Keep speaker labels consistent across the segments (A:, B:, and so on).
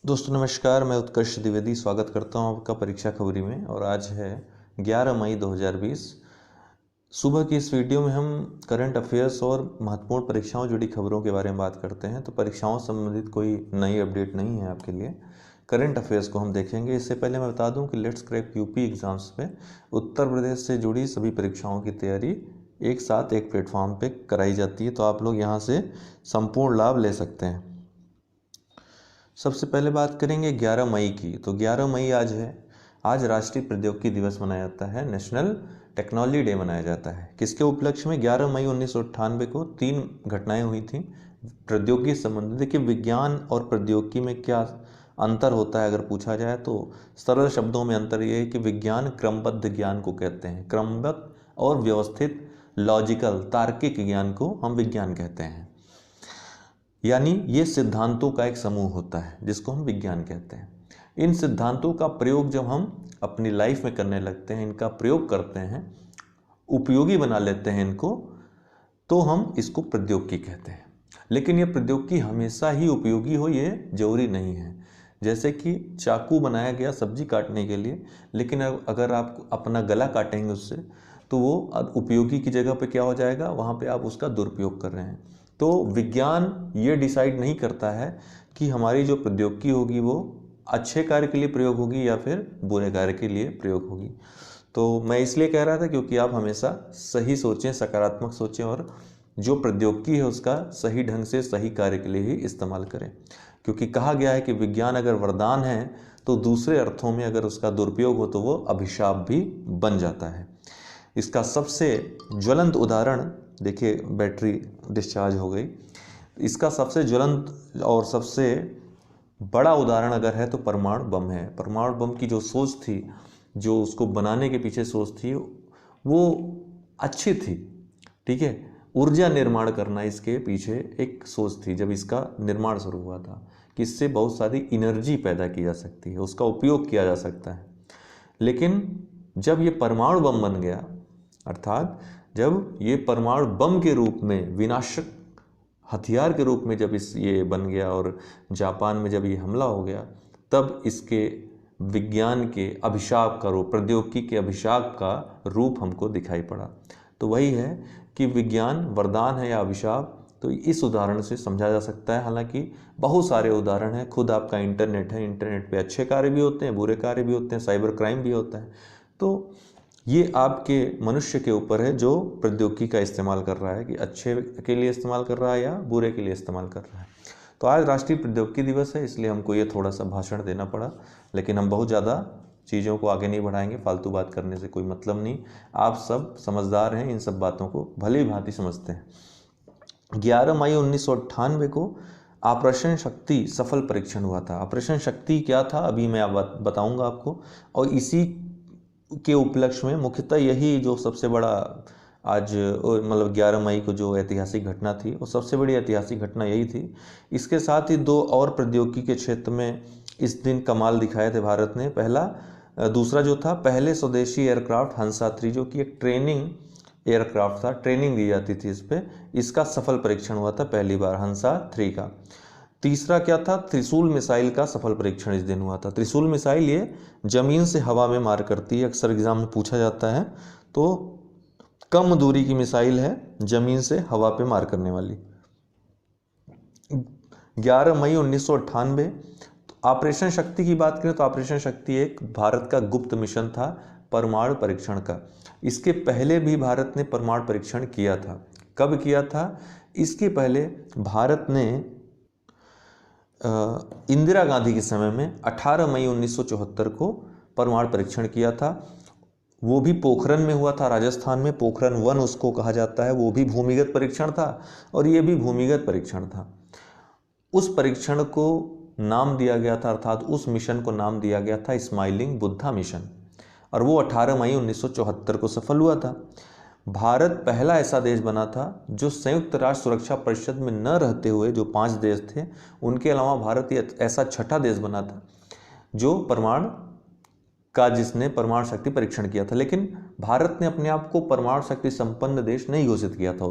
A: दोस्तों नमस्कार, मैं उत्कर्ष द्विवेदी स्वागत करता हूं आपका परीक्षा खबरी में। और आज है 11 मई 2020। सुबह की इस वीडियो में हम करंट अफेयर्स और महत्वपूर्ण परीक्षाओं जुड़ी खबरों के बारे में बात करते हैं। तो परीक्षाओं संबंधित कोई नई अपडेट नहीं है आपके लिए। करंट अफेयर्स को हम देखेंगे। इससे पहले मैं बता दूं कि लेट्स क्रैक यूपी एग्जाम्स में उत्तर प्रदेश से जुड़ी सभी परीक्षाओं की तैयारी एक साथ एक प्लेटफॉर्म पे कराई जाती है, तो आप लोग यहाँ से संपूर्ण लाभ ले सकते हैं। सबसे पहले बात करेंगे 11 मई की। तो 11 मई आज है। आज राष्ट्रीय प्रौद्योगिकी दिवस मनाया जाता है, नेशनल टेक्नोलॉजी डे मनाया जाता है। किसके उपलक्ष्य में? 11 मई 1998 को 3 घटनाएं हुई थी प्रौद्योगिकी संबंधित। देखिए, विज्ञान और प्रौद्योगिकी में क्या अंतर होता है अगर पूछा जाए तो सरल शब्दों में अंतर ये है कि विज्ञान क्रमबद्ध ज्ञान को कहते हैं। क्रमबद्ध और व्यवस्थित लॉजिकल तार्किक ज्ञान को हम विज्ञान कहते हैं। यानी ये सिद्धांतों का एक समूह होता है जिसको हम विज्ञान कहते हैं। इन सिद्धांतों का प्रयोग जब हम अपनी लाइफ में करने लगते हैं, इनका प्रयोग करते हैं, उपयोगी बना लेते हैं इनको, तो हम इसको प्रौद्योगिकी कहते हैं। लेकिन ये प्रौद्योगिकी हमेशा ही उपयोगी हो, ये जरूरी नहीं है। जैसे कि चाकू बनाया गया सब्जी काटने के लिए, लेकिन अगर आप अपना गला काटेंगे उससे तो वो उपयोगी की जगह पे क्या हो जाएगा, वहाँ पे आप उसका दुरुपयोग कर रहे हैं। तो विज्ञान ये डिसाइड नहीं करता है कि हमारी जो प्रौद्योगिकी होगी वो अच्छे कार्य के लिए प्रयोग होगी या फिर बुरे कार्य के लिए प्रयोग होगी। तो मैं इसलिए कह रहा था क्योंकि आप हमेशा सही सोचें, सकारात्मक सोचें और जो प्रौद्योगिकी है उसका सही ढंग से सही कार्य के लिए ही इस्तेमाल करें। क्योंकि कहा गया है कि विज्ञान अगर वरदान है तो दूसरे अर्थों में अगर उसका दुरुपयोग हो तो वो अभिशाप भी बन जाता है। इसका सबसे ज्वलंत उदाहरण देखिए, बैटरी डिस्चार्ज हो गई। इसका सबसे ज्वलंत और सबसे बड़ा उदाहरण अगर है तो परमाणु बम है। परमाणु बम की जो सोच थी, जो उसको बनाने के पीछे सोच थी, वो अच्छी थी। ठीक है, ऊर्जा निर्माण करना इसके पीछे एक सोच थी जब इसका निर्माण शुरू हुआ था कि इससे बहुत सारी एनर्जी पैदा की जा सकती है, उसका उपयोग किया जा सकता है। लेकिन जब ये परमाणु बम बन गया, अर्थात जब ये परमाणु बम के रूप में, विनाशक हथियार के रूप में जब ये बन गया और जापान में जब ये हमला हो गया, तब इसके विज्ञान के अभिशाप का रूप, प्रौद्योगिकी के अभिशाप का रूप हमको दिखाई पड़ा। तो वही है कि विज्ञान वरदान है या अभिशाप, तो इस उदाहरण से समझा जा सकता है। हालांकि बहुत सारे उदाहरण हैं, खुद आपका इंटरनेट है, इंटरनेट पे अच्छे कार्य भी होते हैं, बुरे कार्य भी होते हैं, साइबर क्राइम भी होता है। तो ये आपके मनुष्य के ऊपर है जो प्रौद्योगिकी का इस्तेमाल कर रहा है, कि अच्छे के लिए इस्तेमाल कर रहा है या बुरे के लिए इस्तेमाल कर रहा है। तो आज राष्ट्रीय प्रौद्योगिकी दिवस है, इसलिए हमको ये थोड़ा सा भाषण देना पड़ा। लेकिन हम बहुत ज़्यादा चीज़ों को आगे नहीं बढ़ाएंगे, फालतू बात करने से कोई मतलब नहीं। आप सब समझदार हैं, इन सब बातों को भली भांति समझते हैं। 11 मई 1998 को ऑपरेशन शक्ति सफल परीक्षण हुआ था। ऑपरेशन शक्ति क्या था अभी मैं बताऊंगा आपको। और इसी के उपलक्ष्य में मुख्यतः यही जो सबसे बड़ा आज मतलब 11 मई को जो ऐतिहासिक घटना थी, वो सबसे बड़ी ऐतिहासिक घटना यही थी। इसके साथ ही 2 और प्रौद्योगिकी के क्षेत्र में इस दिन कमाल दिखाए थे भारत ने। दूसरा जो था, पहले स्वदेशी एयरक्राफ्ट हंसा 3, जो कि एक ट्रेनिंग एयरक्राफ्ट था, ट्रेनिंग दी जाती थी इस पर, इसका सफल परीक्षण हुआ था पहली बार, हंसा 3 का। तीसरा क्या था? त्रिशूल मिसाइल का सफल परीक्षण इस दिन हुआ था। त्रिशूल मिसाइल ये जमीन से हवा में मार करती है, अक्सर एग्जाम में पूछा जाता है। तो कम दूरी की मिसाइल है, जमीन से हवा पे मार करने वाली। 11 मई 1998। ऑपरेशन शक्ति की बात करें तो ऑपरेशन शक्ति एक भारत का गुप्त मिशन था परमाणु परीक्षण का। इसके पहले भी भारत ने परमाणु परीक्षण किया था। कब किया था? इसके पहले भारत ने इंदिरा गांधी के समय में 18 मई 1974 को परमाणु परीक्षण किया था। वो भी पोखरण में हुआ था, राजस्थान में, पोखरण 1 उसको कहा जाता है। वो भी भूमिगत परीक्षण था और ये भी भूमिगत परीक्षण था। उस परीक्षण को नाम दिया गया था, अर्थात उस मिशन को नाम दिया गया था स्माइलिंग बुद्धा मिशन, और वो 18 मई 1974 को सफल हुआ था। भारत पहला ऐसा देश बना था जो संयुक्त राष्ट्र सुरक्षा परिषद में न रहते हुए, जो 5 देश थे उनके अलावा भारत ऐसा छठा देश बना था जो जिसने परमाणु शक्ति परीक्षण किया था। लेकिन भारत ने अपने आप को परमाणु शक्ति संपन्न देश नहीं घोषित किया था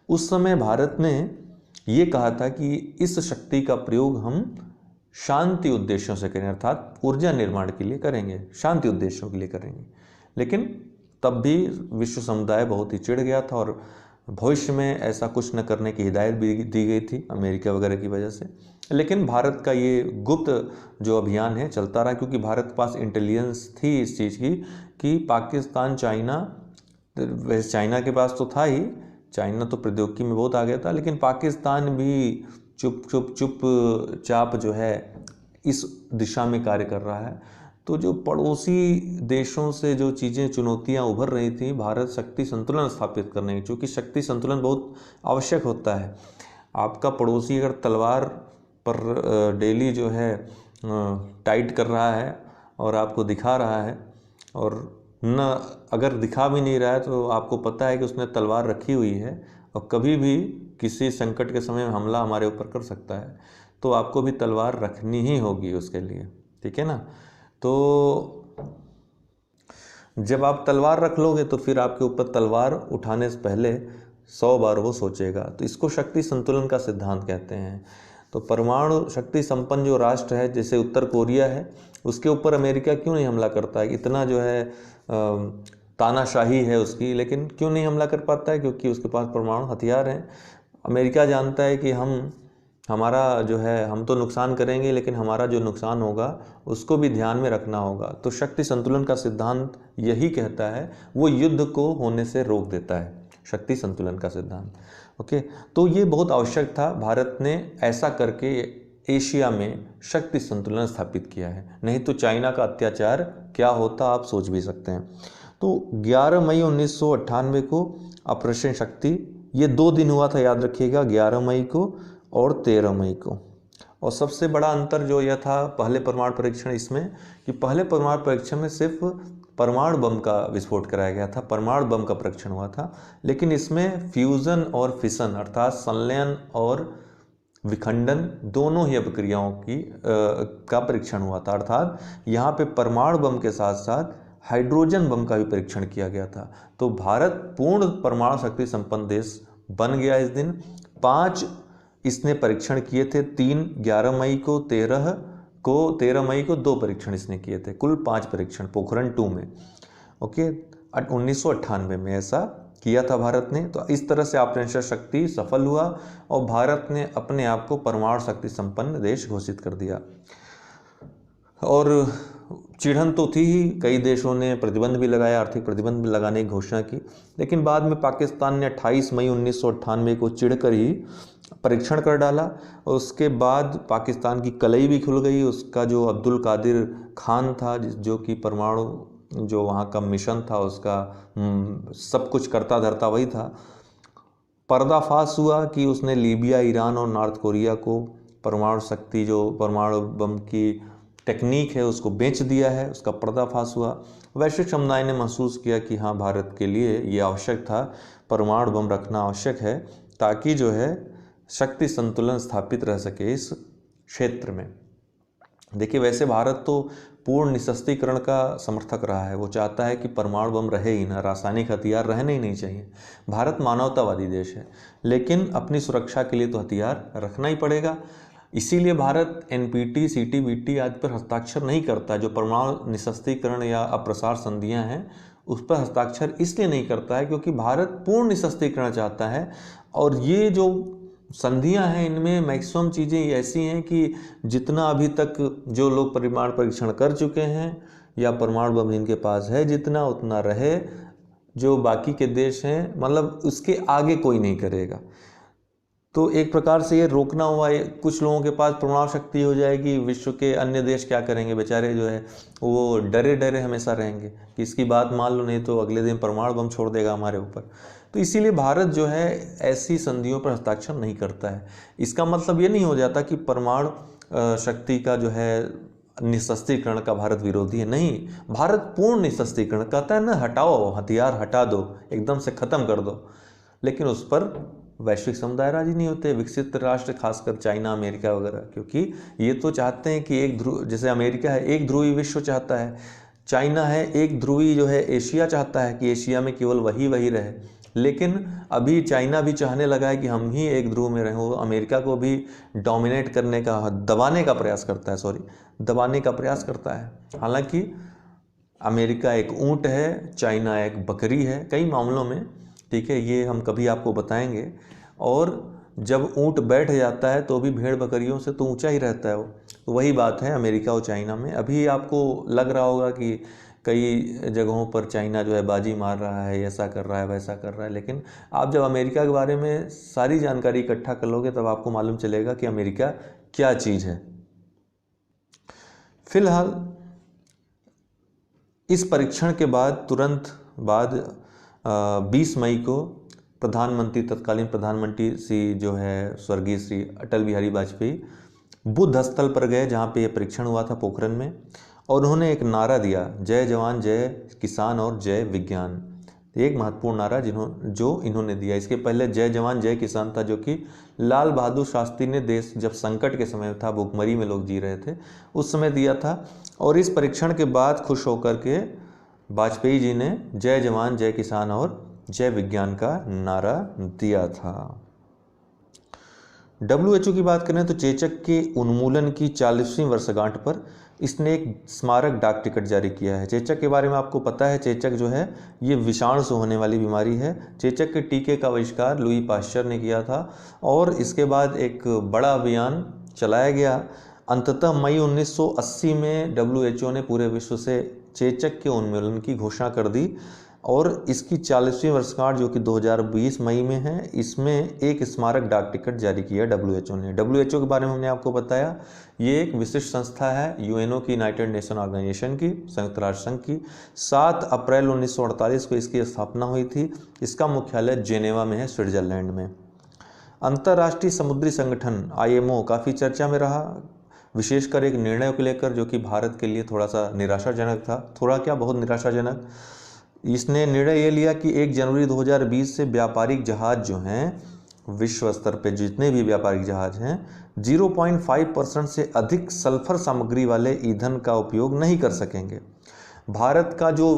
A: उस समय भारत ने ये कहा था कि इस शक्ति का प्रयोग हम शांति उद्देश्यों से करें, अर्थात ऊर्जा निर्माण के लिए करेंगे, शांति उद्देश्यों के लिए करेंगे। लेकिन तब भी विश्व समुदाय बहुत ही चिढ़ गया था और भविष्य में ऐसा कुछ न करने की हिदायत भी दी गई थी अमेरिका वगैरह की वजह से। लेकिन भारत का ये गुप्त जो अभियान है चलता रहा, क्योंकि भारत के पास इंटेलिजेंस थी इस चीज़ की कि पाकिस्तान, चाइना, वैसे चाइना के पास तो था ही, चाइना तो प्रौद्योगिकी में बहुत आगे था, लेकिन पाकिस्तान भी चुप चाप जो है इस दिशा में कार्य कर रहा है। तो जो पड़ोसी देशों से जो चीज़ें, चुनौतियां उभर रही थी, भारत शक्ति संतुलन स्थापित करने की, चूँकि शक्ति संतुलन बहुत आवश्यक होता है। आपका पड़ोसी अगर तलवार पर डेली जो है टाइट कर रहा है और आपको दिखा रहा है, और न अगर दिखा भी नहीं रहा है तो आपको पता है कि उसने तलवार रखी हुई है और कभी भी किसी संकट के समय में हमला हमारे ऊपर कर सकता है, तो आपको भी तलवार रखनी ही होगी उसके लिए, ठीक है ना। तो जब आप तलवार रख लोगे तो फिर आपके ऊपर तलवार उठाने से पहले 100 बार वो सोचेगा। तो इसको शक्ति संतुलन का सिद्धांत कहते हैं। तो परमाणु शक्ति संपन्न जो राष्ट्र है, जैसे उत्तर कोरिया है, उसके ऊपर अमेरिका क्यों नहीं हमला करता है? इतना जो है तानाशाही है उसकी, लेकिन क्यों नहीं हमला कर पाता है? क्योंकि उसके पास परमाणु हथियार हैं। अमेरिका जानता है कि हमारा जो है, हम तो नुकसान करेंगे लेकिन हमारा जो नुकसान होगा उसको भी ध्यान में रखना होगा। तो शक्ति संतुलन का सिद्धांत यही कहता है, वो युद्ध को होने से रोक देता है, शक्ति संतुलन का सिद्धांत। ओके, तो ये बहुत आवश्यक था। भारत ने ऐसा करके एशिया में शक्ति संतुलन स्थापित किया है, नहीं तो चाइना का अत्याचार क्या होता आप सोच भी सकते हैं। तो 11 मई 1998 को ऑपरेशन शक्ति, ये 2 दिन हुआ था, याद रखिएगा, 11 मई को और 13 मई को। और सबसे बड़ा अंतर जो यह था पहले परमाणु परीक्षण इसमें, कि पहले परमाणु परीक्षण में सिर्फ परमाणु बम का विस्फोट कराया गया था, परमाणु बम का परीक्षण हुआ था। लेकिन इसमें फ्यूज़न और फिशन, अर्थात संलयन और विखंडन, दोनों ही अभिक्रियाओं का परीक्षण हुआ था। अर्थात यहाँ पे परमाणु बम के साथ साथ हाइड्रोजन बम का भी परीक्षण किया गया था। तो भारत पूर्ण परमाणु शक्ति संपन्न देश बन गया इस दिन। 5 इसने परीक्षण किए थे, 3 11 मई को, 13 मई को 2 परीक्षण इसने किए थे, कुल 5 परीक्षण पोखरण 2 में। ओके, 1998 में ऐसा किया था भारत ने। तो इस तरह से ऑपरेशन शक्ति सफल हुआ और भारत ने अपने आप को परमाणु शक्ति संपन्न देश घोषित कर दिया। और चिढ़न तो थी ही, कई देशों ने प्रतिबंध भी लगाया, आर्थिक प्रतिबंध भी लगाने की घोषणा की। लेकिन बाद में पाकिस्तान ने 28 मई 1998 को चिढ़कर ही परीक्षण कर डाला और उसके बाद पाकिस्तान की कलई भी खुल गई। उसका जो अब्दुल कादिर खान था, जो कि परमाणु जो वहाँ का मिशन था उसका सब कुछ करता धरता वही था, पर्दाफाश हुआ कि उसने लीबिया, ईरान और नॉर्थ कोरिया को परमाणु शक्ति, जो परमाणु बम की टेक्निक है, उसको बेच दिया है। उसका पर्दाफाश हुआ। वैश्विक समुदाय ने महसूस किया कि हाँ, भारत के लिए ये आवश्यक था, परमाणु बम रखना आवश्यक है, ताकि जो है शक्ति संतुलन स्थापित रह सके इस क्षेत्र में। देखिए, वैसे भारत तो पूर्ण निशस्त्रीकरण का समर्थक रहा है। वो चाहता है कि परमाणु बम रहे ही ना, रासायनिक हथियार रहने ही नहीं चाहिए। भारत मानवतावादी देश है, लेकिन अपनी सुरक्षा के लिए तो हथियार रखना ही पड़ेगा। इसीलिए भारत NPT, CTBT आदि पर हस्ताक्षर नहीं करता। जो परमाणु निशस्त्रीकरण या अप्रसार संधियां हैं उस पर हस्ताक्षर इसलिए नहीं करता है क्योंकि भारत पूर्ण निशस्त्रीकरण चाहता है। और ये जो संधियां हैं इनमें मैक्सिमम चीज़ें ऐसी हैं कि जितना अभी तक जो लोग परमाणु परीक्षण कर चुके हैं या परमाणु बम जिनके पास है, जितना उतना रहे। जो बाकी के देश हैं, मतलब उसके आगे कोई नहीं करेगा। तो एक प्रकार से ये रोकना हुआ है। कुछ लोगों के पास परमाणु शक्ति हो जाएगी, विश्व के अन्य देश क्या करेंगे? बेचारे जो है वो डरे डरे हमेशा रहेंगे कि इसकी बात मान लो, नहीं तो अगले दिन परमाणु बम छोड़ देगा हमारे ऊपर। तो इसीलिए भारत जो है ऐसी संधियों पर हस्ताक्षर नहीं करता है। इसका मतलब ये नहीं हो जाता कि परमाणु शक्ति का जो है निशस्त्रीकरण का भारत विरोधी है। नहीं, भारत पूर्ण निशस्त्रीकरण कहता है ना, हटाओ हथियार, हटा दो, एकदम से ख़त्म कर दो। लेकिन उस पर वैश्विक समुदाय राजी नहीं होते, विकसित राष्ट्र, खासकर चाइना, अमेरिका वगैरह, क्योंकि ये तो चाहते हैं कि एक ध्रुव, जैसे अमेरिका है एक ध्रुवी विश्व चाहता है, चाइना है एक ध्रुवी जो है एशिया चाहता है कि एशिया में केवल वही रहे। लेकिन अभी चाइना भी चाहने लगा है कि हम ही एक ध्रुव में रहें, वो अमेरिका को भी डोमिनेट करने का, दबाने का प्रयास करता है, दबाने का प्रयास करता है। हालांकि अमेरिका एक ऊंट है, चाइना एक बकरी है कई मामलों में, ठीक है, ये हम कभी आपको बताएंगे। और जब ऊंट बैठ जाता है तो भी भेड़ बकरियों से तो ऊंचा ही रहता है वो। तो वही बात है अमेरिका और चाइना में। अभी आपको लग रहा होगा कि कई जगहों पर चाइना जो है बाजी मार रहा है, ऐसा कर रहा है, वैसा कर रहा है, लेकिन आप जब अमेरिका के बारे में सारी जानकारी इकट्ठा कर लोगे तब आपको मालूम चलेगा कि अमेरिका क्या चीज़ है। फिलहाल इस परीक्षण के बाद तुरंत बाद 20 मई को तत्कालीन प्रधानमंत्री श्री जो है स्वर्गीय श्री अटल बिहारी वाजपेयी बुद्ध स्थल पर गए जहाँ पे ये परीक्षण हुआ था पोखरण में, और उन्होंने एक नारा दिया, जय जवान जय किसान और जय विज्ञान। एक महत्वपूर्ण नारा जो इन्होंने दिया। इसके पहले जय जवान जय किसान था, जो कि लाल बहादुर शास्त्री ने देश जब संकट के समय था, भूखमरी में लोग जी रहे थे, उस समय दिया था। और इस परीक्षण के बाद खुश होकर के वाजपेयी जी ने जय जवान जय किसान और जय विज्ञान का नारा दिया था। WHO की बात करें तो चेचक के उन्मूलन की 40वीं वर्षगांठ पर इसने एक स्मारक डाक टिकट जारी किया है। चेचक के बारे में आपको पता है, चेचक जो है ये विषाणु से होने वाली बीमारी है। चेचक के टीके का आविष्कार लुई पाश्चर ने किया था और इसके बाद एक बड़ा अभियान चलाया गया। अंततः मई 1980 में WHO ने पूरे विश्व से चेचक के उन्मूलन की घोषणा कर दी और इसकी 40वीं वर्षगांठ जो कि 2020 मई में है, इसमें एक स्मारक डाक टिकट जारी किया WHO ने। WHO के बारे में हमने आपको बताया, ये एक विशिष्ट संस्था है UNO की, यूनाइटेड नेशन ऑर्गेनाइजेशन की, संयुक्त राष्ट्र संघ की। 7 अप्रैल 1948 को इसकी स्थापना हुई थी। इसका मुख्यालय जेनेवा में है, स्विट्जरलैंड में। अंतर्राष्ट्रीय समुद्री संगठन IMO काफ़ी चर्चा में रहा, विशेषकर एक निर्णय को लेकर जो कि भारत के लिए थोड़ा सा निराशाजनक था, थोड़ा क्या बहुत निराशाजनक। इसने निर्णय ये लिया कि 1 जनवरी 2020 से व्यापारिक जहाज जो हैं, विश्व स्तर पे जितने भी व्यापारिक जहाज हैं, 0.5% से अधिक सल्फर सामग्री वाले ईंधन का उपयोग नहीं कर सकेंगे। भारत का जो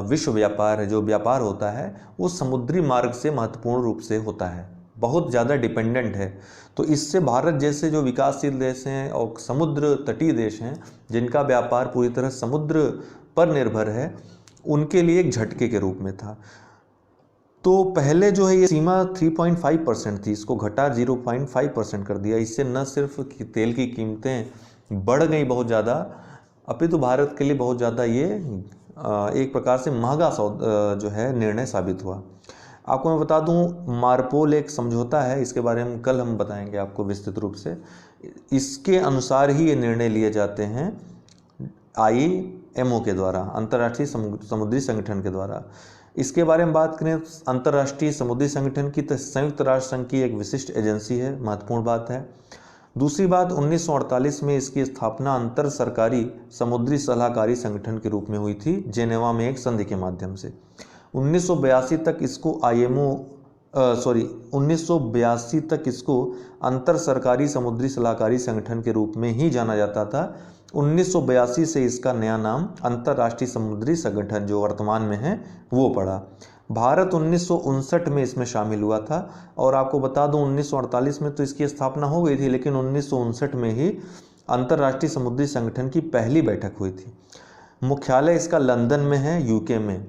A: विश्व व्यापार है, जो व्यापार होता है, वो समुद्री मार्ग से महत्वपूर्ण रूप से होता है, बहुत ज़्यादा डिपेंडेंट है। तो इससे भारत जैसे जो विकासशील देश हैं और समुद्र तटीय देश हैं, जिनका व्यापार पूरी तरह समुद्र पर निर्भर है, उनके लिए एक झटके के रूप में था। तो पहले जो है ये सीमा 3.5% थी, इसको घटा 0.5% कर दिया। इससे न सिर्फ तेल की कीमतें बढ़ गई बहुत ज़्यादा, अपितु भारत के लिए बहुत ज़्यादा ये एक प्रकार से महंगा जो है निर्णय साबित हुआ। आपको मैं बता दूं, मार्पोल एक समझौता है, इसके बारे में कल हम बताएंगे आपको विस्तृत रूप से। इसके अनुसार ही ये निर्णय लिए जाते हैं IMO के द्वारा, अंतर्राष्ट्रीय समुद्री संगठन के द्वारा। इसके बारे में बात करें, अंतर्राष्ट्रीय समुद्री संगठन की संयुक्त राष्ट्र संघ की एक विशिष्ट एजेंसी है, महत्वपूर्ण बात है। दूसरी बात, 1948 में इसकी स्थापना अंतर सरकारी समुद्री सलाहकारी संगठन के रूप में हुई थी, जेनेवा में एक संधि के माध्यम से। 1982 तक इसको 1982 तक इसको अंतर सरकारी समुद्री सलाहकारी संगठन के रूप में ही जाना जाता था। 1982 से इसका नया नाम अंतर्राष्ट्रीय समुद्री संगठन जो वर्तमान में है वो पड़ा। भारत 1959 में इसमें शामिल हुआ था और आपको बता दूं 1948 में तो इसकी स्थापना हो गई थी, लेकिन 1959 में ही अंतर्राष्ट्रीय समुद्री संगठन की पहली बैठक हुई थी। मुख्यालय इसका लंदन में है, UK में।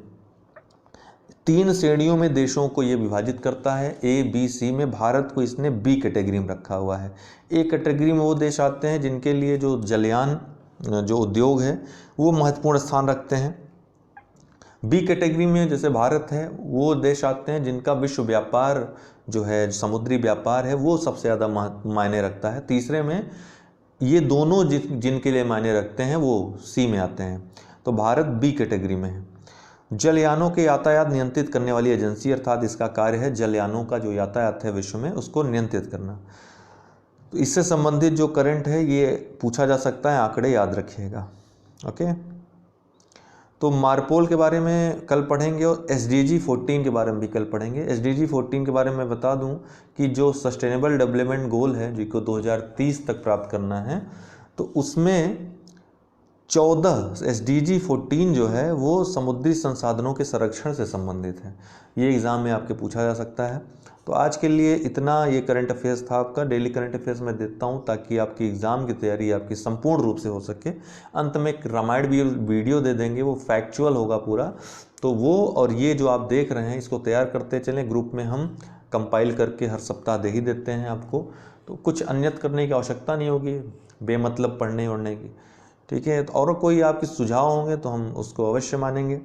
A: 3 श्रेणियों में देशों को ये विभाजित करता है, A, B, C में। भारत को इसने B कैटेगरी में रखा हुआ है। A कैटेगरी में वो देश आते हैं जिनके लिए जो जलयान जो उद्योग है वो महत्वपूर्ण स्थान रखते हैं। B कैटेगरी में जैसे भारत है, वो देश आते हैं जिनका विश्व व्यापार जो है, समुद्री व्यापार है, वो सबसे ज़्यादा मायने रखता है। तीसरे में ये दोनों जिनके लिए मायने रखते हैं वो C में आते हैं। तो भारत B कैटेगरी में है। जलयानों के यातायात नियंत्रित करने वाली एजेंसी, अर्थात इसका कार्य है जलयानों का जो यातायात है विश्व में उसको नियंत्रित करना। तो इससे संबंधित जो करंट है ये पूछा जा सकता है, आंकड़े याद रखिएगा। ओके, तो मार्पोल के बारे में कल पढ़ेंगे और SDG 14 के बारे में भी कल पढ़ेंगे। SDG 14 के बारे में बता दूं कि जो सस्टेनेबल डेवलपमेंट गोल है जिसको 2030 तक प्राप्त करना है, तो उसमें 14 SDG 14 जो है वो समुद्री संसाधनों के संरक्षण से संबंधित है। ये एग्ज़ाम में आपके पूछा जा सकता है। तो आज के लिए इतना ये करंट अफेयर्स था आपका। डेली करंट अफेयर्स में देता हूँ ताकि आपकी एग्ज़ाम की तैयारी आपकी संपूर्ण रूप से हो सके। अंत में एक रामायण भी वीडियो दे देंगे, वो फैक्चुअल होगा पूरा। तो वो और ये जो आप देख रहे हैं इसको तैयार करते चलें। ग्रुप में हम कंपाइल करके हर सप्ताह दे ही देते हैं आपको, तो कुछ अन्यत करने की आवश्यकता नहीं होगी बेमतलब पढ़ने वढ़ने की। ठीक है, तो और कोई आपके सुझाव होंगे तो हम उसको अवश्य मानेंगे।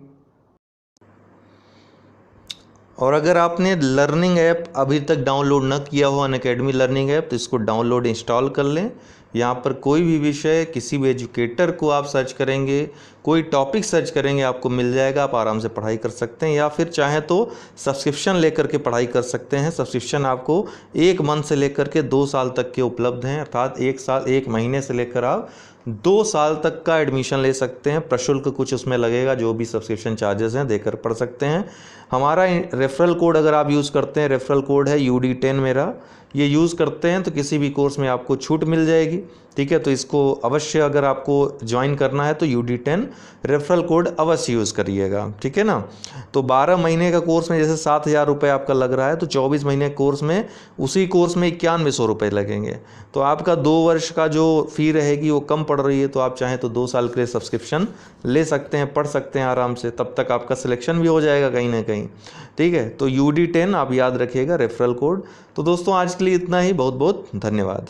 A: और अगर आपने लर्निंग ऐप अभी तक डाउनलोड न किया हो, अनअकैडमी लर्निंग ऐप, तो इसको डाउनलोड इंस्टॉल कर लें। यहाँ पर कोई भी विषय, किसी भी एजुकेटर को आप सर्च करेंगे, कोई टॉपिक सर्च करेंगे, आपको मिल जाएगा। आप आराम से पढ़ाई कर सकते हैं, या फिर चाहें तो सब्सक्रिप्शन लेकर के पढ़ाई कर सकते हैं। सब्सक्रिप्शन आपको 1 मंथ से लेकर के 2 साल तक के उपलब्ध हैं, अर्थात 1 महीने से लेकर आप 2 साल तक का एडमिशन ले सकते हैं। प्रशुल्क कुछ उसमें लगेगा, जो भी सब्सक्रिप्शन चार्जेस हैं देकर पढ़ सकते हैं। हमारा रेफरल कोड अगर आप यूज़ करते हैं, रेफरल कोड है UD10 मेरा, ये यूज़ करते हैं तो किसी भी कोर्स में आपको छूट मिल जाएगी। ठीक है, तो इसको अवश्य अगर आपको ज्वाइन करना है तो UD10 रेफरल कोड अवश्य यूज़ करिएगा। ठीक है ना। तो 12 महीने का कोर्स में जैसे 7,000 रुपये आपका लग रहा है, तो 24 महीने कोर्स में उसी कोर्स में 9100 रुपये लगेंगे। तो आपका 2 वर्ष का जो फ़ी रहेगी वो कम पड़ रही है। तो आप चाहें तो 2 साल के लिए सब्सक्रिप्शन ले सकते हैं, पढ़ सकते हैं आराम से, तब तक आपका सिलेक्शन भी हो जाएगा कहीं ना कहीं। ठीक है, तो UD10 आप याद रखिएगा रेफरल कोड। तो दोस्तों आज के लिए इतना ही, बहुत बहुत धन्यवाद।